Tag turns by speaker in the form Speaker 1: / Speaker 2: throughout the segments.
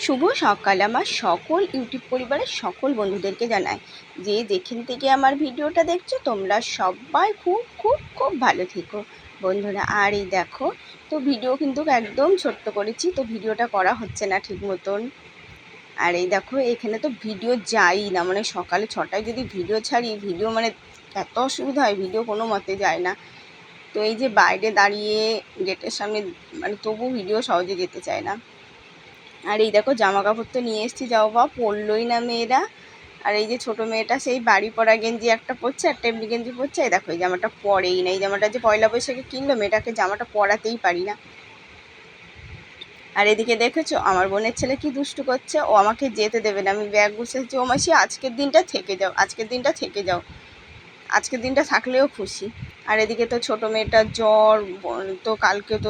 Speaker 1: শুভ সকাল আমার সকল ইউটিউব পরিবারের সকল বন্ধুদেরকে জানাই যে যেখান থেকে আমার ভিডিওটা দেখছো তোমরা সবাই খুব খুব খুব ভালো থেকো বন্ধুরা। আর এই দেখো, তো ভিডিও কিন্তু একদম ছোট্ট করেছি, তো ভিডিওটা করা হচ্ছে না ঠিক মতন। আর এই দেখো, এখানে তো ভিডিও যাই না, মানে সকালে 6টায় যদি ভিডিও ছাড়ি, ভিডিও মানে এত অসুবিধা হয়, ভিডিও কোনো মতে যায় না। তো এই যে বাইরে দাঁড়িয়ে গেটের সামনে, মানে তবু ভিডিও সহজে যেতে চায় না। আর এই দেখো, জামা কাপড় তো নিয়ে এসেছি, যাও বা পরলোই না মেয়েরা। আর এই যে ছোটো মেয়েটা সেই বাড়ি পরা গেঞ্জি একটা পরছে, একটা এমনি গেঞ্জি পরছে। এই দেখো, এই জামাটা পরেই না, এই জামাটা যে পয়লা বৈশাখে কিনলো, মেয়েটাকে জামাটা পরাতেই পারি না। আর এদিকে দেখেছো আমার বোনের ছেলে কি দুষ্টু করছে, ও আমাকে যেতে দেবে না। আমি ব্যাগ গুছাচ্ছি, ও মাসি আজকের দিনটা থেকে যাও, আজকের দিনটা থেকে যাও, আজকের দিনটা থাকলেও খুশি। আর এদিকে তো ছোটো মেয়েটার জ্বর, তো কালকে তো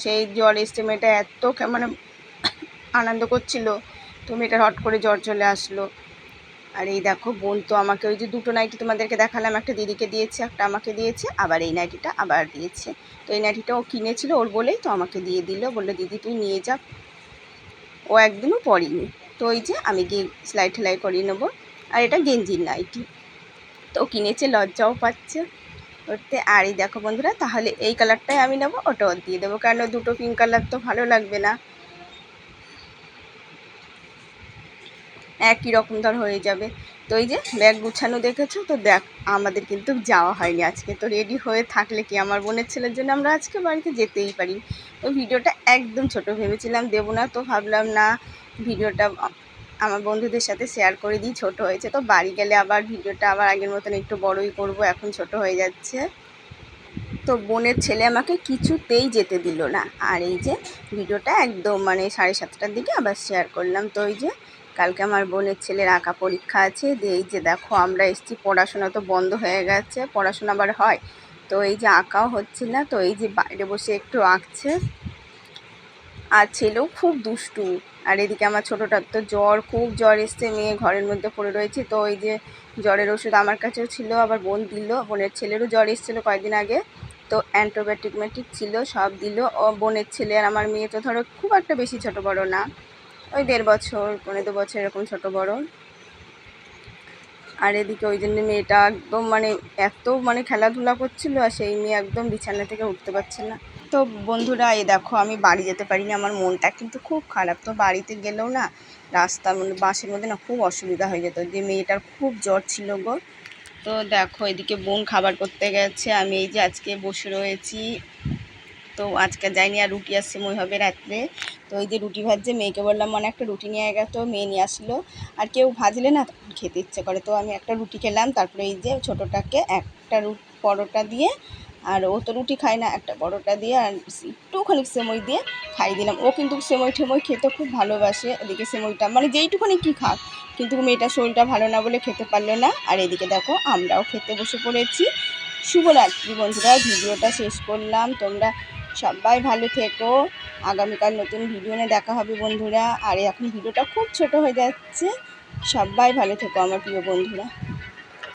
Speaker 1: সেই জ্বর এসছে, মেয়েটা এত মানে আনন্দ করছিল, তো মেয়েটার হট করে জ্বর চলে আসলো। আর এই দেখো, বোন তো আমাকে ওই যে দুটো নাইটি তোমাদেরকে দেখালাম, একটা দিদিকে দিয়েছে, একটা আমাকে দিয়েছে, আবার এই নাইটিটা আবার দিয়েছে। তো এই নাইটিটা ও কিনেছিল ওর বলেই, তো আমাকে দিয়ে দিল, বললো দিদি তুই নিয়ে যা। ও একদিনও পরিনি, তো ওই যে আমি গিয়ে সেলাই ঠেলাই করিয়ে নেবো। আর এটা গেঞ্জির নাইটি, তো কিনেছে, লজ্জাও পাচ্ছে করতে। আর এই দেখো বন্ধুরা, তাহলে এই কালারটাই আমি নেবো, ওটাও দিয়ে দেবো, কারণ দুটো পিঙ্ক কালার তো ভালো লাগবে না, একই রকম ধর হয়ে যাবে। তো এই যে ব্যাগ গুছানো দেখেছো, তো দেখ আমাদের কিন্তু যাওয়া হয়নি আজকে। তো রেডি হয়ে থাকলে কি, আমার বোনের ছেলের জন্য আমরা আজকে বাড়িতে যেতেই পারি। তো ভিডিওটা একদম ছোট ভেবেছিলাম দেবো না, তো ভাবলাম না, ভিডিওটা আমার বন্ধুদের সাথে শেয়ার করে দিই, ছোট হয়েছে। তো বাড়ি গেলে আবার ভিডিওটা আবার আগের মতন একটু বড়ই করব, এখন ছোট হয়ে যাচ্ছে। তো বোনের ছেলে আমাকে কিছুতেই যেতে দিল না। আর এই যে ভিডিওটা একদম মানে 7:30টার দিকে আবার শেয়ার করলাম। তো এই যে কালকে আমার বোনের ছেলের আঁকা পরীক্ষা আছে, দিয়ে এই যে দেখো আমরা এসেছি, পড়াশোনা তো বন্ধ হয়ে গেছে, পড়াশোনা আবার হয়, তো এই যে আঁকাও হচ্ছে না, তো এই যে বাইরে বসে একটু আঁকছে। আর ছেলেও খুব দুষ্টু। আর এদিকে আমার ছোটোটার তো জ্বর, খুব জ্বর এসছে, মেয়ে ঘরের মধ্যে পড়ে রয়েছে। তো ওই যে জ্বরের ওষুধ আমার কাছেও ছিল, আবার বোন দিল, বোনের ছেলেরও জ্বর এসেছিলো কয়েকদিন আগে, তো অ্যান্টিবায়োটিক ছিল, সব দিল। ও বোনের ছেলে আর আমার মেয়ে তো ধরো খুব একটা বেশি ছোটো বড়ো না, ওই 1.5 বছর 1.5 বছর এরকম ছোটো বড়ো। আর এদিকে ওই জন্য মেয়েটা একদম মানে এত মানে খেলাধুলা করছিল, আর সেই মেয়ে একদম বিছানা থেকে উঠতে পারছে না। তো বন্ধুরা এই দেখো, আমি বাড়ি যেতে পারিনি, আমার মনটা কিন্তু খুব খারাপ। তো বাড়িতে গেলেও না, রাস্তার মধ্যে বাসের মধ্যে না খুব অসুবিধা হয়ে যেত, যে মেয়েটার খুব জ্বর ছিল গো। তো দেখো এদিকে বোন খাবার করতে গেছে, আমি এই যে আজকে বসে রয়েছি। তো আজকে যাইনি, আর রুটি আর সিমই হবে রাত্রে। তো ওই যে রুটি ভাজছে, মেয়েকে বললাম মানে একটা রুটি নিয়ে গেতো, মেয়ে নিয়ে আসলো। আর কেউ ভাজলে না তখন খেতে ইচ্ছে করে, তো আমি একটা রুটি খেলাম। তারপরে এই যে ছোটোটাকে একটা পরোটা দিয়ে, আর ও তো রুটি খায় না, একটা পরোটা দিয়ে আর একটুখানি সেমই দিয়ে খাই দিলাম। ও কিন্তু সেমই ঠেমই খেতে খুব ভালোবাসে, এদিকে সেমইটা মানে যেইটুখানি কী খাক, কিন্তু মেয়েটার শরীরটা ভালো না বলে খেতে পারলো না। আর এদিকে দেখো আমরাও খেতে বসে পড়েছি। শুভরাত্রি বন্ধুরা, ভিডিওটা শেষ করলাম, তোমরা সবাই ভালো থেকো। আগামীকাল নতুন ভিডিও নিয়ে দেখা হবে বন্ধুরা। আর এখন ভিডিওটা খুব ছোট হয়ে যাচ্ছে, সবাই ভালো থেকো আমার প্রিয় বন্ধুরা।